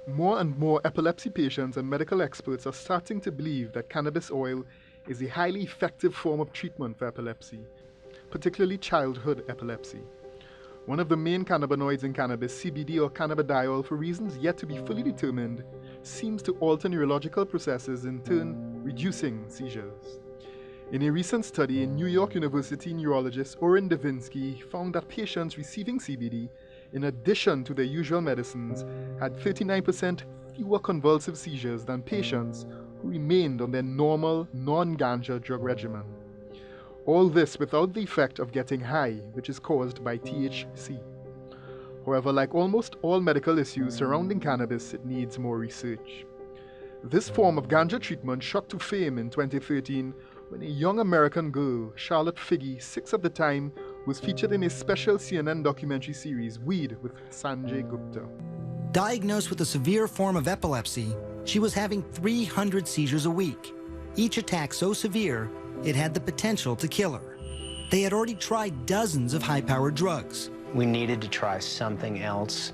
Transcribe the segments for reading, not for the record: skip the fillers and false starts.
More and more epilepsy patients and medical experts are starting to believe that cannabis oil is a highly effective form of treatment for epilepsy, particularly childhood epilepsy. One of the main cannabinoids in cannabis, CBD or cannabidiol, for reasons yet to be fully determined, seems to alter neurological processes, in turn reducing seizures. In a recent study, New York University neurologist Oren Devinsky found that patients receiving CBD, in addition to their usual medicines, had 39% fewer convulsive seizures than patients who remained on their normal, non-ganja drug regimen. All this without the effect of getting high, which is caused by THC. However, like almost all medical issues surrounding cannabis, it needs more research. This form of ganja treatment shot to fame in 2013 when a young American girl, Charlotte Figge, 6 at the time, was featured in a special CNN documentary series, Weed, with Sanjay Gupta. Diagnosed with a severe form of epilepsy, she was having 300 seizures a week, each attack so severe it had the potential to kill her. They had already tried dozens of high-powered drugs. We needed to try something else,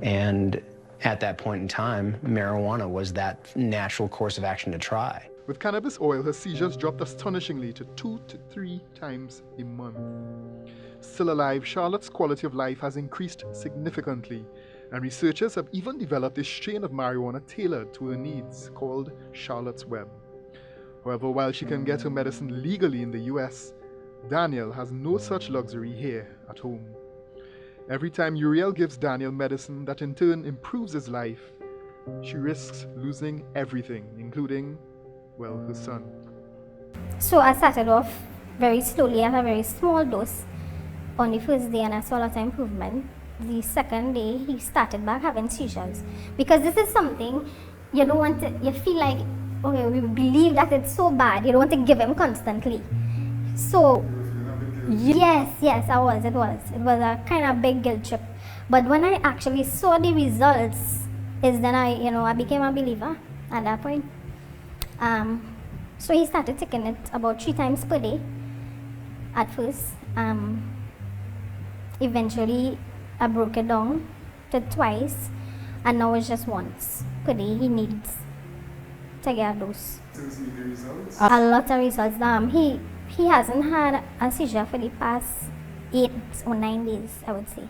and at that point in time, marijuana was that natural course of action to try. With cannabis oil, her seizures dropped astonishingly to 2 to 3 times a month. Still alive, Charlotte's quality of life has increased significantly, and researchers have even developed a strain of marijuana tailored to her needs called Charlotte's Web. However, while she can get her medicine legally in the US, Daniel has no such luxury here at home. Every time Uriel gives Daniel medicine that in turn improves his life, she risks losing everything, including, well, her son. So I started off very slowly at a very small dose on the first day, and I saw a lot of improvement. The second day, he started back having seizures. Because this is something you don't want to, you feel like, okay, we believe that it's so bad, you don't want to give him constantly. So, yes, I was. It was a kind of big guilt trip. But when I actually saw the results, is then I became a believer at that point. So he started taking it about 3 times per day at first. Eventually, I broke it down to twice, and now it's just once per day he needs to get a dose. To see the results? A lot of results. He hasn't had a seizure for the past 8 or 9 days, I would say.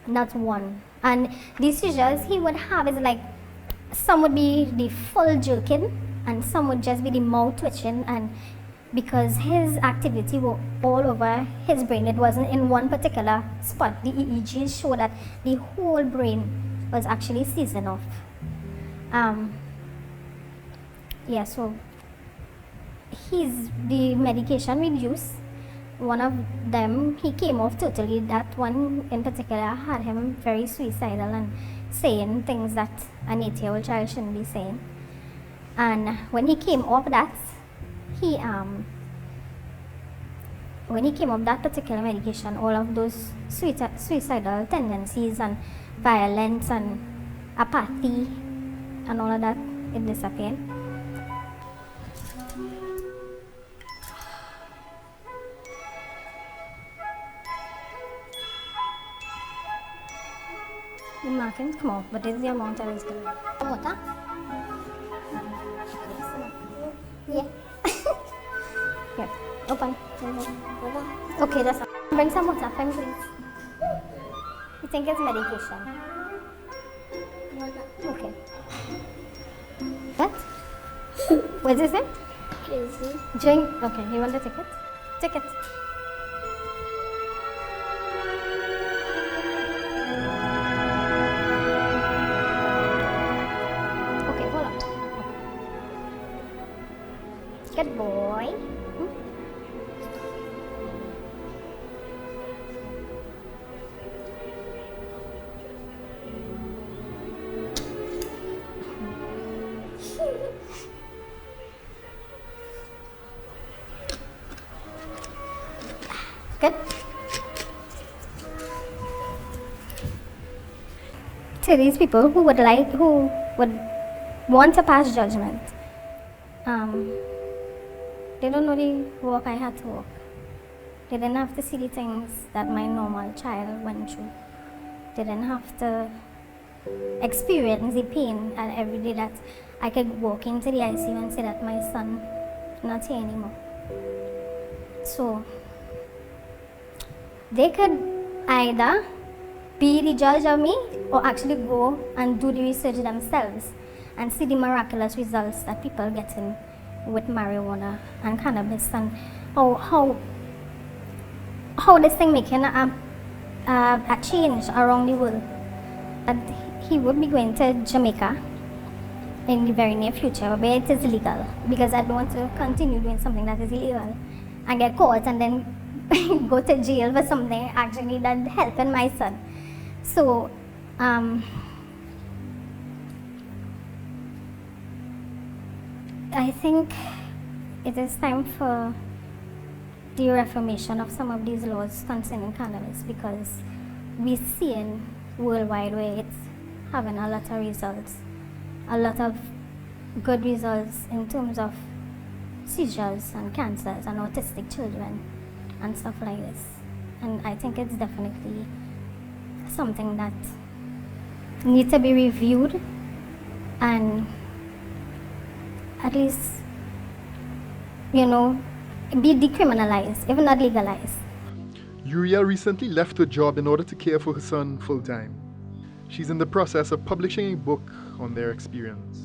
Not one. And the seizures he would have is like, some would be the full jerking, and some would just be the mouth twitching, and because his activity were all over his brain, it wasn't in one particular spot. The EEGs show that the whole brain was actually seizing off. So the medication reduced. One of them, he came off totally. That one in particular had him very suicidal and saying things that an 8-year-old child shouldn't be saying. And when he came off that, when he came off that particular medication, all of those suicidal tendencies and violence and apathy and all of that, it disappeared. The markings come off, but it's the amount I was going to. Water? Yeah. Here, open. Okay, that's all. Bring some water for me, please. You think it's medication? Okay. What? What is it? Crazy. Drink. Okay, you want to take it? Take it. Okay, hold on. Good boy. Good. To these people who would want to pass judgment, they don't know the walk I had to walk. They didn't have to see the things that my normal child went through. They didn't have to experience the pain, and every day that I could walk into the ICU and say that my son not here anymore. So they could either be the judge of me or actually go and do the research themselves and see the miraculous results that people are getting with marijuana and cannabis, and how this thing making a change around the world. And he would be going to Jamaica in the very near future where it is illegal, because I don't want to continue doing something that is illegal and get caught and then go to jail for something actually that helping my son. So I think it is time for the reformation of some of these laws concerning cannabis, because we're seeing worldwide where it's having a lot of results, a lot of good results in terms of seizures and cancers and autistic children and stuff like this. And I think it's definitely something that needs to be reviewed and at least, you know, be decriminalized, if not legalized. Uriel recently left her job in order to care for her son full time. She's in the process of publishing a book on their experience.